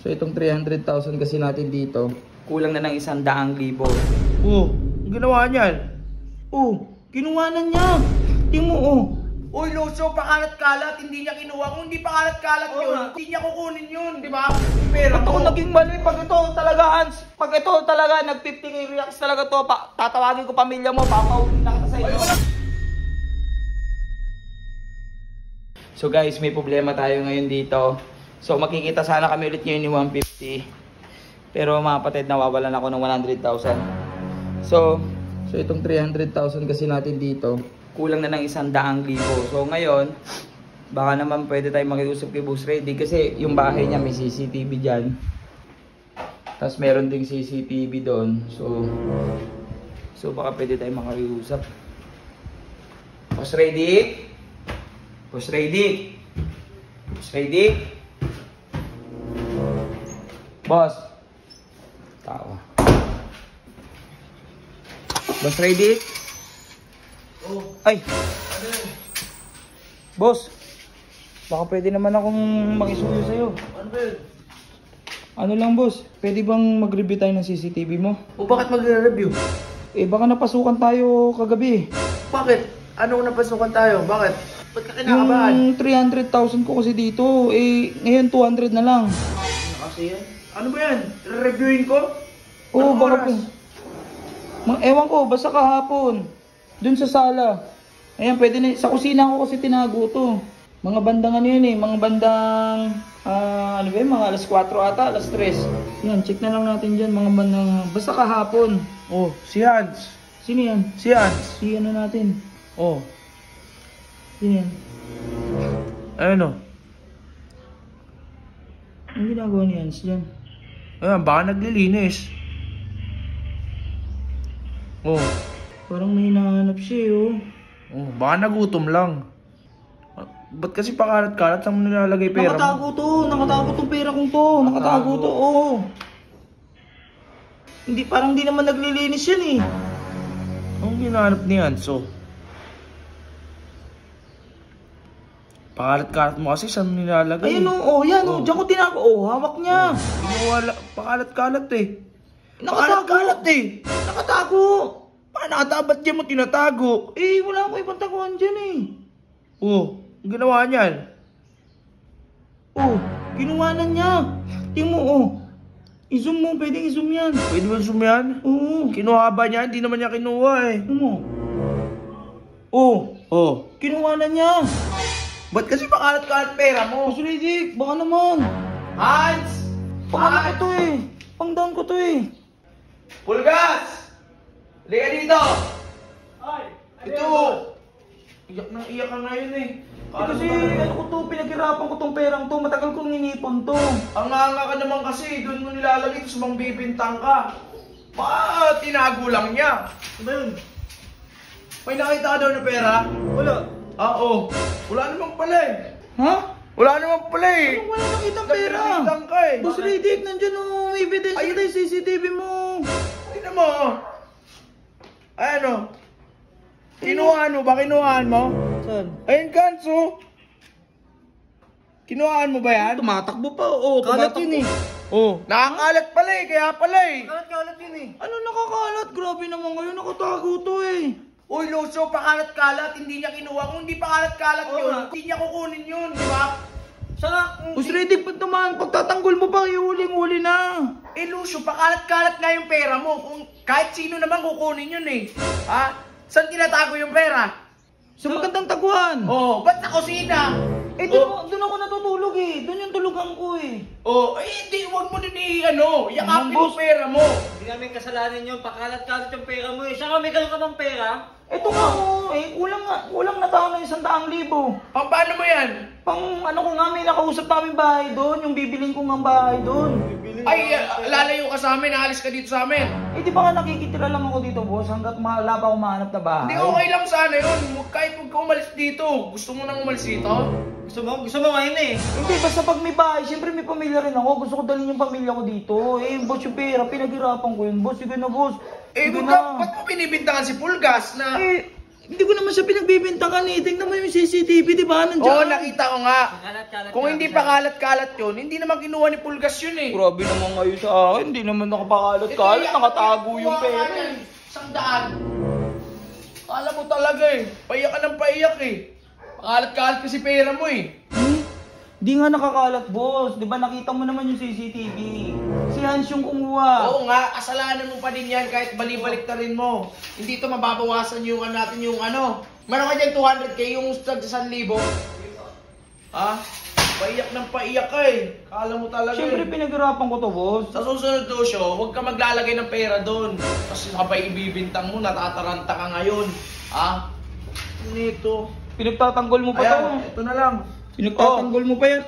So itong 300,000 kasi natin dito, kulang na ng 100,000. Oh, ang ginawa niyan. Oh, kinuha na niya. Tingnan mo, oh. Uy, Lucio, pakalat-kalat, hindi niya kinuha. Kung hindi pakalat-kalat yun, hindi niya kukunin yun, di ba? Pero Ba't ako naging mali? Pag ito talaga, Hans, pag ito talaga, nag-50k reacts talaga to, tatawagin ko pamilya mo, papauwi na kita sa inyo. So guys, may problema tayo ngayon dito. So makikita sana kami ulit ngayon ni 150. Pero mga kapatid, nawawalan ako ng 100,000. So itong 300,000 kasi natin dito, kulang na ng 100,000. So ngayon, baka naman pwede tayong makiusap kay Boss Ready kasi yung bahay niya may CCTV dyan. Tapos meron ding CCTV doon. So baka pwede tayong makiusap. Boss Ready? Boss Ready? Boss Ready? Boss? Tawa. Boss Ready? Oh, Ay! ano yun? Boss! Baka pwede naman akong makisuyo sa'yo. Ano ba yun? Ano lang boss, pwede bang mag-review tayo ng CCTV mo? O bakit magre-review? Eh baka napasukan tayo kagabi. Bakit? Anong napasukan tayo? Bakit? Ba't ka kinakabahan? Yung 300,000 ko kasi dito, eh ngayon 200 na lang. Ano kasi yan? Ano ba yan? Re-reviewin ko? Oo, Anong baka oras? po. Ewan ko, basta kahapon. Dun sa sala. Ayan, pwede na. Sa kusina ko kasi tinago to. Mga bandang ano yun eh, mga bandang, ano ba yun, mga alas 4 ata, alas 3. Yan, check na lang natin dyan, mga bandang, basta kahapon. Oh, si Hans. Sino yan? Si Hans. Si ano natin? Oh, Sino yan? ano? Ang ginagawa ni Hans dyan? Ayan, baka naglilinis. Oh, Parang may hinahanap siya eh, oh. oh, baka nagutom lang. Ba't kasi pakalat-kalat saan mo nilalagay pera Nakatago mo? to, nakatago tong pera kong to, nakatago to, oo. Hindi, parang di naman naglilinis yan eh. Anong ginanap ni Hanso? Pakalat-kalat mo kasi saan mo nilalagay? Ayun oh, yan oh, diyan ko tinago, oh, hawak niya. Wala, pakalat-kalat eh. Nakatago. Pakalat-kalat eh. Nakatago. Paano nakatabat dyan mo tinatago? Eh, wala akong ibang taguan dyan eh. Oh, ang ginawa niyan. Oh, kinuha na niya. Tingnan mo, oh. I-zoom mo, pwedeng i-zoom yan. Pwede ba zoom yan? Oo. Kinuha ba niya? Hindi naman niya kinuha eh. Tingnan mo. Oh, Oh, kinuha na niya. ba't kasi pakalat-kalat pera mo? Boss Riddick, baka naman. Hans! Pang ko to eh. Pang-down ko to eh. Pulgas! Halika dito! Ay, Ito! Iyak nang iyak ka ngayon eh. kasi ano ko to, pinaghirapan ko tong perang to, matagal kong inipon to. Ang nga ka naman kasi, doon mo nilalagay, tapos mang bibintang ka. Tinago lang niya. Ano ba yun? May nakita ka daw na pera? Wala. Oo. Wala naman pala eh. Ha? Wala naman pala eh. Anong wala nakitang pera? Nagbibintang ka eh. Boss Riddick, nandyan oh, may evidence Ayun. kita yung CCTV mo. Tingnan mo. Ano? Kinuhaan mo ba? Kinuhaan mo? Saan? Ayun, Kanso. Kinuhaan mo ba yan? Tumatakbo pa, oo. Kalat yun eh. Oh, nakakalat pala eh, kaya pala eh. Kalat yun eh. Ano nakakalat? Grabe naman kayo, nakatago to eh. Uy, Lucio, pakalat-kalat, hindi niya kinuha. Kung hindi pakalat-kalat Oo yun, nga. hindi niya kukunin yun, di ba? Sana, Boss Riddick, pag naman, pagtatanggol mo pa, ihuling-huli na. Eh, Lucio, pakalat-kalat nga yung pera mo. Kung kahit sino naman kukunin yun eh. Ha? Saan tinatago yung pera? Sa magandang taguan. Oh, ba't sa kusina? Eh, doon ako natutulog eh. Doon yung tulugan ko eh. Oh, hindi, huwag mo din yakapin Boss. yung pera mo. Hindi namin kasalanan yun, pakalat-kalat yung pera mo eh. Saan kami ka bang pera? Ito nga oh, eh, kulang na tao ng 100,000. Paano mo yan? Pang ano ko nga, may nakausap namin bahay doon, yung bibiling ko nga bahay doon. Ay, lalayo ka sa amin, aalis ka dito sa amin. Eh, di ba nga nakikitira lang ako dito, boss, hanggat wala pa akong mahanap na bahay. Hindi, okay lang sana yun. Kahit huwag ka umalis dito. Gusto mo nang umalis dito? Gusto mo ngayon eh. Hindi, basta pag may bahay, siyempre may pamilya rin ako. Gusto ko dalhin yung pamilya ko dito. Eh, boss, yung pera, pinaghirapan ko yun, boss. Sige na, boss. Eh, Sige ba't na. mo binibintangan si Pulgas na... Eh, Hindi ko naman siya pinagbibintangan eh. Tingnan mo yung CCTV, di ba? Nandiyan. Oo, nakita ko nga. Pakalat-kalat Kung hindi pakalat-kalat yun, hindi naman kinuha ni Pulgas yun eh. Grabe naman kayo sa akin. Hindi naman nakapakalat-kalat. Nakatago yung pera. $100. Kala mo talaga eh. Paiyak ka ng paiyak eh. Pakalat-kalat kasi pera mo eh. Di nga nakakalat, boss. Di ba nakita mo naman yung CCTV? Si Hans yung kumuha. Oo nga, kasalanan mo pa din yan kahit balibalik na rin mo. Hindi to mababawasan yung ano natin yung ano. Meron ka dyan 200k yung sa 1,000. Ha? Paiyak ng paiyak ka eh. Kala mo talaga Siyempre eh. pinaghirapan ko to, boss. Sa susunod to show, huwag ka maglalagay ng pera doon. Kasi kapag ibibintang mo, natataranta ka ngayon. Ha? Ano ito? Pinagtatanggol mo pa to. Ayan, ito na lang. Pinagtatanggol mo pa yan.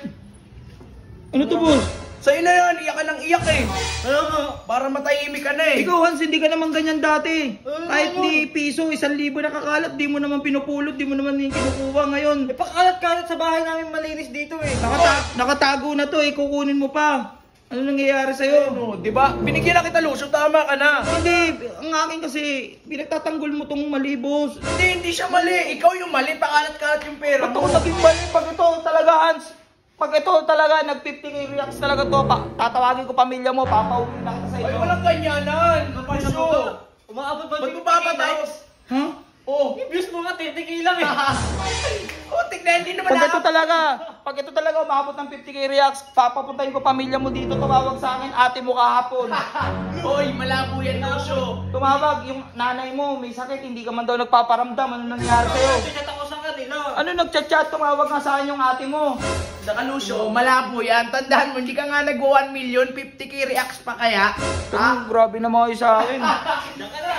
Ano to, boss? Sa'yo na yan, iyak ka ng iyak eh. Para matahimik ka na eh. Ikaw, Hans, hindi ka naman ganyan dati. Kahit ni piso, 1,000 nakakalat, di mo naman pinupulot, di mo naman yung kinukuha ngayon. Pakalat-kalat sa bahay namin malinis dito eh. Nakatago na to eh, kukunin mo pa. Ano nangyayari sa'yo? Ano, di ba? Binigyan na kita Lucio, tama ka na. Hindi, ang akin kasi, pinagtatanggol mo tong mali, boss. Hindi siya mali. Ikaw yung mali, pakalat-kalat yung pera Ba't mo. ako naging mali pag ito talaga, Hans? Pag ito talaga, nag-50k reacts talaga to, tatawagin ko pamilya mo, papauwi na kita sa Ay, inyo. walang ganyanan. Lucio. Umaabot ba Ba't mo papatapos? Ha? Oh. Yung views mo nga, 30k lang eh. Oh, tignan, hindi naman Pag ito talaga umabot ng 50k reacts, papapuntahin ko pamilya mo dito, tumawag sa akin, ate mo kahapon. Hoy, malabo yan, Lucio. Tumawag, yung nanay mo, may sakit, hindi ka man daw nagpaparamdam, ano nangyari sa'yo? Chat ako sa kanila. Ano nagchat-chat, tumawag nga sa akin yung ate mo. Saka Lucio, malabo yan. Tandaan mo, hindi ka nga nag-1 million, 50k reacts pa kaya? Ha? Grabe naman kayo sa akin. Saka na.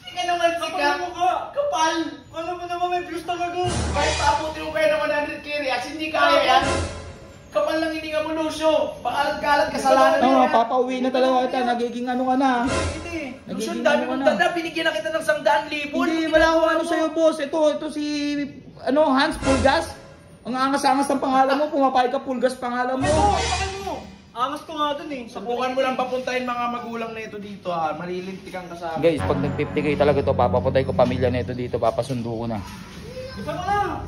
Hindi ka naman sikat. Kapal. Ano mo naman may views talaga? Kahit paabutin mo kayo ng 100k reacts, hindi kaya yan. Kapal lang hininga mo, Lucio. Pakalat-kalat, kasalanan mo Oo, yan. papauwi na talaga kita, nagiging ano ka na. Lucio, ang dami mong tanda. Binigyan na kita ng 100,000. Hindi, wala akong ano sa'yo, boss. Ito si, Hans Pulgas. Ang angas-angas ng pangalan mo, pumapayag ka Pulgas pangalan mo. Angas ko nga dun eh. Subukan mo lang papuntahin mga magulang na ito dito ha. Malilintikan ka sa akin. Guys, pag nag 50k talaga to, papapuntahin ko pamilya na ito dito, papasundo ko na. Isa mo na.